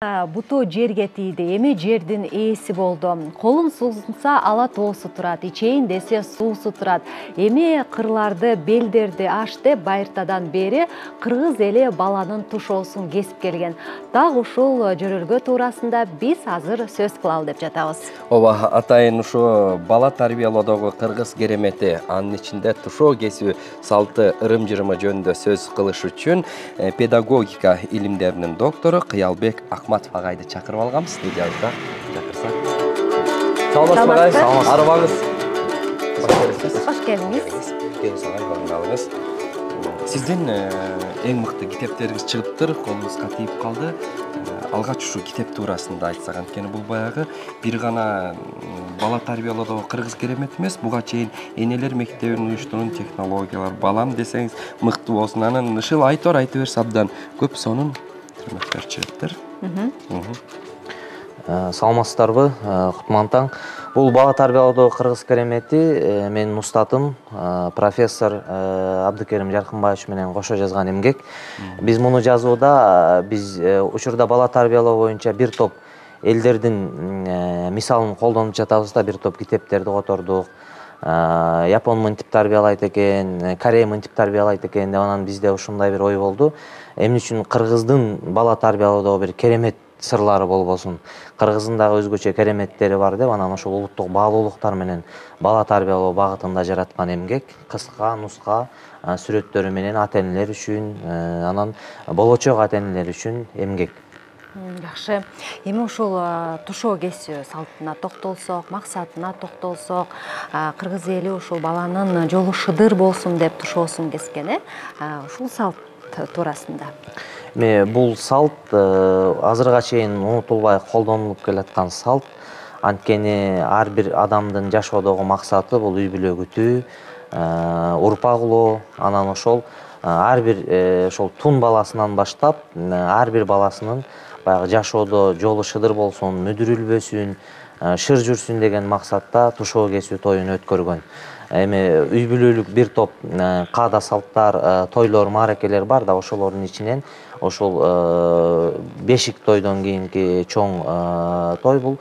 Буту жерге тийди, эми жердин ээси болду. Колун сузунса ала тоосу турат, ичейин десе суусу турат. Эми кырларды, белдерди аш деп байыртадан бери кыргыз эли баланын тушоосун кесип келген. Так ушул жөрөлгө туурасында биз азыр сөз кылалы деп жатабыз. Ооба, атайын ушу бала тарбиялоодогу кыргыз керемети, анын ичинде тушоо кесүү салты ырым-жырымы жөнүндө сөз кылыш үчүн педагогика илимдеринин доктору Кыялбек Акматов агайды чакырып алганбыз студиябызда. Чакырсак. Саламатсызбы агай? Арыбаңыз. Хош келдиңиз. Келиңиз агай, барыңыз. Сиздин эң мыкты китептериңиз чыгыптыр, колуңузга тийип калды. Алгач ушу китеп туурасында айтсак, анткени бул баягы бир гана бала тарбиялоодогу кыргыз керемет эмес, буга чейин энелер мектебин уюштурган технологиялар, балам десеңиз мыкты болсун, анан ушул айтор берсе абдан көп сонун терметтер чыгыптыр. Саламатсыздарбы, кутман таң. Бул бала тарбиялоодогу кыргыз керемети менин устатым профессор Абдыкерим Жаркынбаевич менен кошо жазган эмгек. Биз муну жазууда биз учурда бала тарбиялоо боюнча бир топ элдердин мисалын колдонуп жатабыз да, бир топ китептерди котордук. Япон мынтип тарбиялайт экен, Корея мынтип тарбиялайт экен деп, анан бизде ушундай бир ой болду. Эмне үчүн кыргыздын бала тарбиялоодогу бир керемет сырлары болбосун, кыргыздын дагы өзгөчө кереметтери бар деп, анан ошол улуттук баалуулуктар менен бала тарбиялоо багытында жараткан эмгек. Кыска, нуска сүрөттөрү менен ата-энелер үчүн, анан болочок ата-энелер үчүн эмгек. Жакшы. Эми ушул тушоо кесүү салтына токтолсок, максатына токтолсок, кыргыз эли ушул баланын жолу шыдыр болсун деп тушоосун кескен, ушул салт туурасында. Бул салт азырга чейин унутулбай колдонулуп келаткан салт. Анткени ар бир адамдын жашоодогу максаты бул үй бүлө күтүү, урпак улоо, анан ошол ар бир ошол тун баласынан баштап ар бир баласынын баягы жашоодо жолу шыдыр болсун, мүдүрүлбөсүн, шыр жүрсүн деген максатта тушоо кесүү тоюн өткөргөн. Эми үй бүлөлүк бир топ каада салттар, тойлор, мааракелер бар да, ошолордун ичинен ошол бешик тойдон кийинки чоң той бул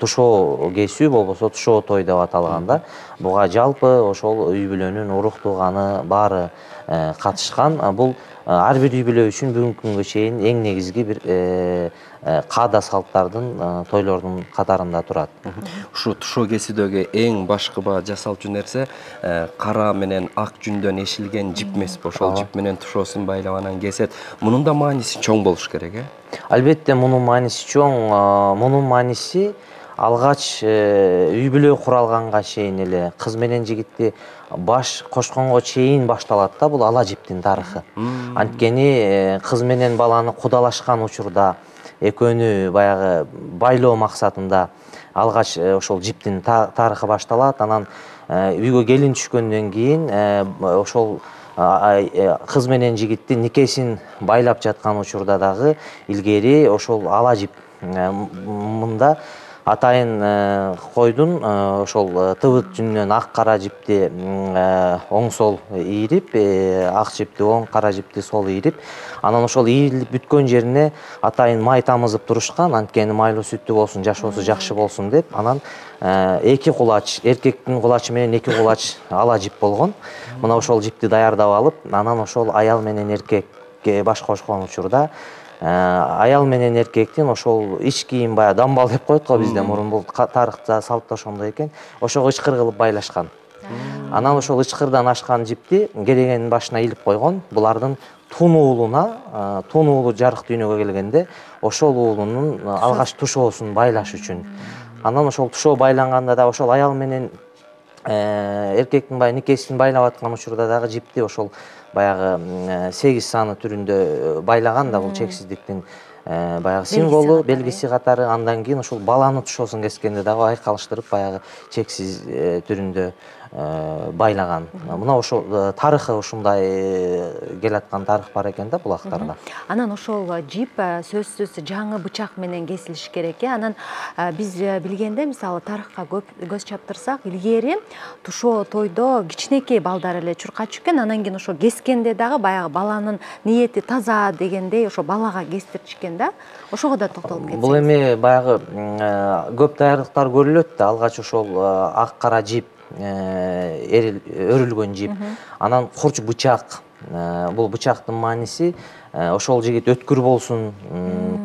тушоо кесүү болбосо тушоо той деп аталган да. Буга жалпы ошол үй бүлөнүн урук тууганы баары катышкан. Бул ар бир үй бүлө үчүн бүгүнкү күнгө чейин эң негизги бир каада салттардын, тойлордун катарында турат. Ушу тушоо кесүүдөгү эң башкы жасалчу нерсе кара менен ак жүндөн эшилген жип эмеспи? Ошол жип менен тушоосун байлап анан кесет. Мунун да мааниси чоң болуш керек, Албетте, мунун мааниси чоң. Мунун мааниси алгач үй бүлө куралганга чейин эле кыз менен жигитти баш кошконго чейин башталат да бул ала жиптин тарыхы. Анткени кыз менен баланы кудалашкан учурда экөөнү баягы байлоо максатында алгач ошол жиптин тарыхы башталат. Анан үйгө келин түшкөндөн кийин ошол кыз менен жигиттин никесин байлап жаткан учурда дагы илгери ошол ала жип, мында атайын койдун ошол тыбыт жүнүнөн ак кара жипти оң сол ийирип, ак жипти оң, кара жипти сол ийирип, анан ошол ийирилип бүткөн жерине атайын май тамызып турушкан, анткени майлуу сүттүү болсун, жашоосу жакшы болсун деп. Анан эки кулач, эркектин кулачы менен эки кулач ала жип болгон. Мына ошол жипти даярдап алып, анан ошол аял менен эркекке баш кошкон учурда аял менен эркектин ошол ич кийим, баягы дамбал деп коет го бизде мурун, бул тарыхта салтта ошондой экен, ошого ычкыр кылып байлашкан. Анан ошол ычкырдан ашкан жипти керегенин башына илип койгон. Булардын тун уулуна, тун уулу жарык дүйнөгө келгенде ошол уулунун алгач тушоосун байлаш үчүн. Анан ошол тушоо байланганда да ошол аял менен эркектин никесин байлап аткан учурда дагы жипти ошол баягы 8 саны түрүндө байлаган да, бул чексиздиктин баягы символу, белгиси катары. Андан кийин ошол баланы тушоосун кескенде дагы айкалыштырып баягы чексиз түрүндө байлаган. Мына ошол тарыхы ушундай келаткан тарых бар экен да булактарда. Анан ошол жип сөзсүз жаңы бычак менен кесилиш керек. Анан биз билгенде мисалы тарыхка көз чаптырсак, илгери тушоо тойдо кичинекей балдар эле чуркачу экен, анан кийин ошо кескенде дагы баягы баланын ниети таза дегендей ошо балага кестирчкен да. Ошого да токтолуп кетсеңиз. Бул эми баягы көп даярдыктар көрүлөт да. Алгач ошол ак кара жип, өрүлгөн жип, анан курч бычак. Бул бычактын мааниси ошол жигит өткүр болсун,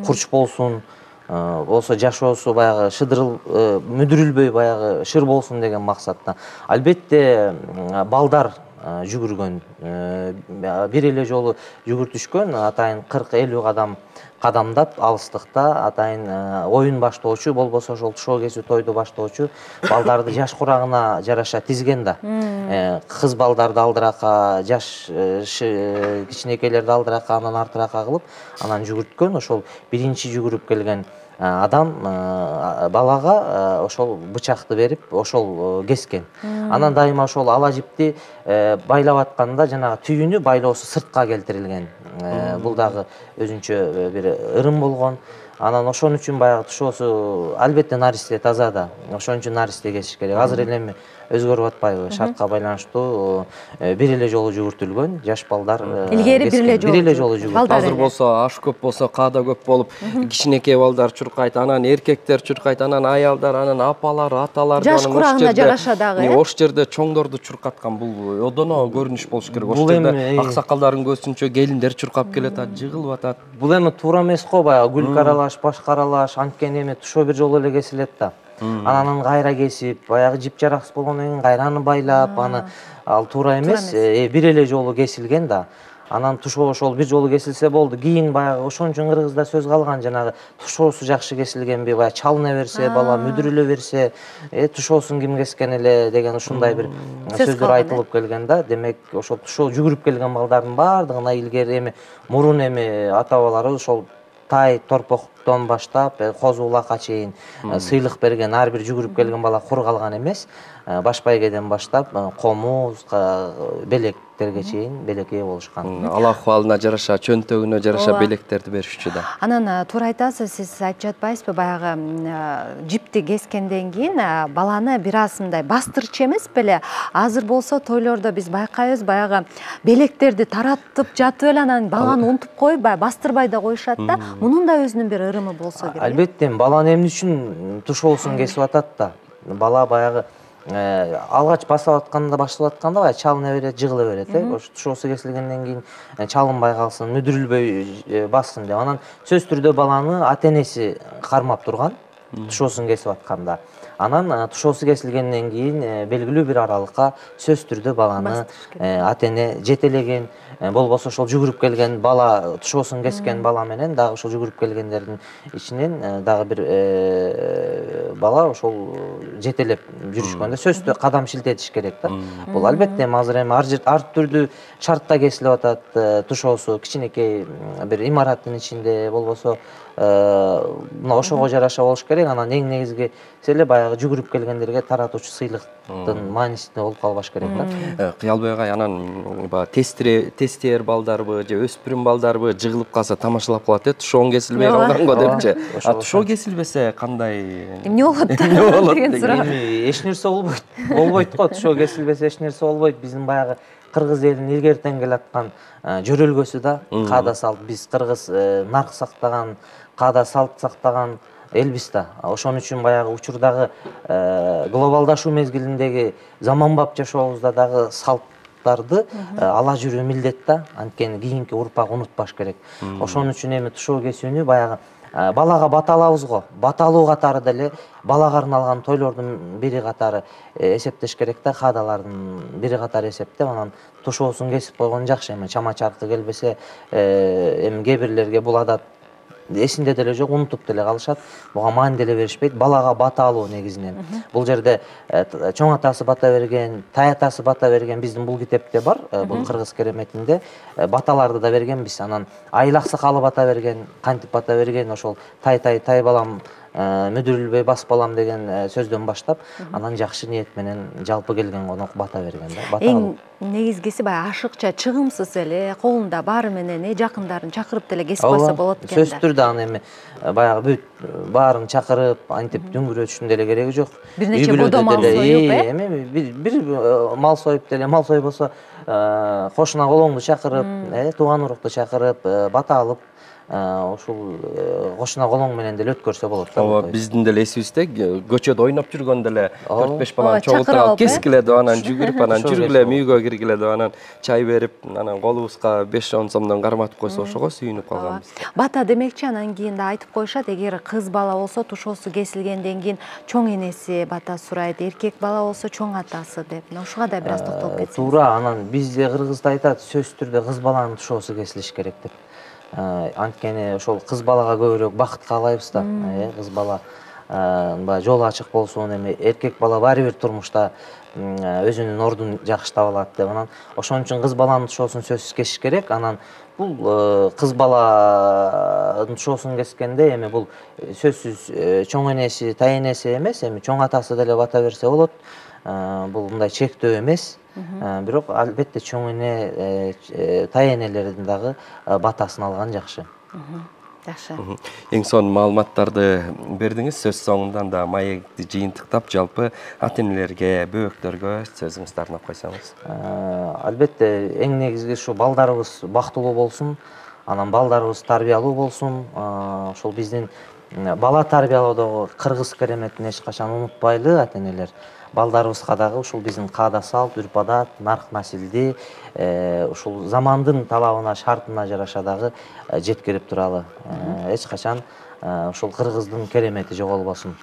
курч болсун, болсо жашоосу баягы мүдүрүлбөй баягы шыр болсун деген максатта. Албетте балдар жүгүргөн, бир эле жолу жүгүртүшкөн, атайын 40-50 кадамдап алыстыкта атайын оюн баштоочу, болбосо ошол тушоо кесүү тойду баштоочу балдарды жаш курагына жараша тизген да. Кыз балдарды алдырака, жаш кичинекейлерди алдырака, анан артырака кылып, анан жүгүрткөн. Ошол биринчи жүгүрүп келген адам балага ошол бычакты берип, ошол кескен. Анан дайыма ошол ала жипти байлап атканда жанагы түйүнү байлоосу сыртка келтирилген. Бул дагы өзүнчө бир ырым болгон. Анан ошон үчүн баягы тушоосу албетте наристе таза да. Ошон үчүн наристе кесиш керек. Азыр эле эми өзгөрүп атпайбы? Шартка байланыштуу бир эле жолу жүгүртүлгөн, жаш балдар илгери бир эле жолу жүгүртүлгөн. Азыр болсо аш көп болсо, каада көп болуп, кичинекей балдар чуркайт, анан эркектер чуркайт, анан аялдар, анан апалар, аталар, жаш курагына жараша дагы. Ош жерде чоңдорду чуркаткан бул одоно көрүнүш болуш керек. Ош жерде аксакалдардын көзүнчө келиндер чуркап келет, жыгылып атат. Бул эми туура эмес го, баягы гүл каралаш, баш каралаш, анткени эми тушоо бир жолу эле кесилет да. Анан кайра кесип, баягы жип жараксыз болгондон кийин кайраны байлап, аны ал туура эмес, бир эле жолу кесилген да. Анан тушоо ошол бир жолу кесилсе болду. Кийин баягы ошон үчүн кыргызда сөз калган, жанагы тушоосу жакшы кесилгенби, баягы чалына берсе, бала мүдүрүлө берсе, тушоосун ким кескен эле деген ушундай бир сөздөр айтылып келген да. Демек, ошол тушоо жүгүрүп келген балдардын баардыгына илгери эми мурун эми ата-бабалары ошол тай торпоктон баштап козу улакка чейин сыйлык берген, ар бир жүгүрүп келген бала кур калган эмес. Баш байгеден баштап комуз, белектерге чейин белек ээ болушкан. Алла ахвалына жараша, чөнтөгүнө жараша белектерди беришчү да. Анан туура айтасыз, сиз айтып жатпайсызбы, баягы жипти кескенден кийин баланы бир аз мындай бастырчу эмес беле? Азыр болсо тойлордо биз байкайбыз, баягы белектерди таратып жатып эле анан баланы унутуп коюп, бастырбай да коюшат да. Мунун да өзүнүн бир ырымы болсо керек. Албетте, баланы эмне үчүн тушоосун кесип атат да? Бала баягы алгач басып атканда, башталып атканда баягы чалына берет, жыгыла берет, Ош тушоосу кесилгенден кийин чалынбай калсын, мүдүрүлбөй бассын деп. Анан сөзсүз түрдө баланы ата-энеси кармап турган, тушоосун кесип атканда. Анан тушоосу кесилгенден кийин белгилүү бир аралыкка сөзсүз түрдө баланы ата-эне жетелеген, болбосо ошол жүгүрүп келген бала, тушоосун кескен бала менен дагы ошол жүгүрүп келгендердин ичинен дагы бир бала ошол жетелеп жүрүшкөндө сөзсүз түрдө кадам шилтетиш керек да. Бул албетте азыр эми ар түрдүү шартта кесилип атат, тушоосу кичинекей бир имараттын ичинде, болбосо мына ошого жараша болуш керек. Анан эң негизги эле баягы жүгүрүп келгендерге таратуучу сыйлыктын маанисинде болуп калбаш керек да. Кыялбек агай, анан тестер балдарбы же өспүрүм балдарбы жыгылып калса тамашалап калат, тушоң кесилбей калганго депчи. Тушоо кесилбесе кандай? Эмне болот деген суроо. Эч нерсе болбойт го, тушоо кесилбесе эч нерсе болбойт. Биздин баягы кыргыз элинин илгертен келаткан жөрөлгөсү да, каада салт. Биз кыргыз нарк сактаган, каада салт сактаган элбиз да. Ошон үчүн баягы учурдагы глобалдашуу мезгилиндеги заманбап жашообузда дагы салттарды ала жүрүү милдет да. Анткени кийинки урпак унутпаш керек. Ошон үчүн эми тушоо кесүүнү баягы балага бата алабыз го. Баталуу катары деле балага арналган тойлордун бири катары эсептеш керек да, каадалардын бири катары эсептеп, анан тушоосун кесип койгон жакшы. Эми чама чаркы келбесе, эми кээ бирлерге бул адат эсинде деле жок, унутуп деле калышат. Буга маани деле беришпейт. Балага бата алуу негизинен. Бул жерде чоң атасы бата берген, тай атасы бата берген биздин бул китепте бар, бул кыргыз кереметинде баталарды да берген биз. Анан айыл аксакалы бата берген, кантип бата берген, ошол тай балам мүдүрүлбөй басып алам деген сөздөн баштап анан жакшы ниет менен жалпы келген конок бата берген да. Бата эң негизгиси баягы ашыкча чыгымсыз эле колунда баары менен жакындарын чакырып деле кесип койсо болот экен да. Сөзсүз түрдө аны эми баягы бүт баарын чакырып антип дүңгүрөтүшүн деле кереги жок. Бир нече бодо мал союп, эми бир мал союп деле, мал сойбосо кошуна колоңду чакырып, тууган урукту чакырып, бата алып, ушул кошуна колоң менен деле өткөрсө болот да. Ооба, биздин деле эсибизде көчөдө ойноп жүргөндө эле 4-5 баланы чогултуп алып кескиле деп анан жүгүрүп, анан жүргүлө мүйгө киргиле деп анан чай берип, анан колубузга 5-10 сомдон карматып койсо ошого сүйүнүп калганбыз. Бата демекчи, анан кийин да айтып коюшат, эгер кыз бала болсо тушоосу кесилгенден кийин чоң энеси бата сурайт, эркек бала болсо чоң атасы деп. Ушуга да бир аз токтолуп кетсеңиз. Туура, анан бизде кыргызда айтат, сөзсүз түрдө кыз баланын тушоосу кесилиш керек деп. Анткени ошол кыз балага көбүрөөк бакыт каалайбыз да. Кыз бала баягы жолу ачык болсун, эми эркек бала баары бир турмушта өзүнүн ордун жакшытап алат деп. Анан ошон үчүн кыз баланын тушоосун сөзсүз кесиш керек. Анан бул кыз баланын тушоосун кескенде эми бул сөзсүз чоң энеси, тай энеси эмес, эми чоң атасы деле бата берсе болот. Бул мындай чектөө эмес. Бирок албетте чоң эне, тай энелердин дагы батасын алган жакшы. Жакшы. Эң сонун маалыматтарды бердиңиз. Сөз соңундан да маекти жыйынтыктап, жалпы ата-энелерге, бөбөктөргө сөзүңүздү арнап койсоңуз. Албетте эң негизги ушу балдарыбыз бактылуу болсун, анан балдарыбыз тарбиялуу болсун. Ошол биздин бала тарбиялоодогу кыргыз кереметин эч качан унутпайлы ата-энелер. Балдарыбызга дагы ушул биздин каада салт, үрп-адат, нарк-насилди ушул замандын талабына, шартына жараша дагы жеткирип туралы. Эч качан ушул кыргыздын керемети жоголбосун.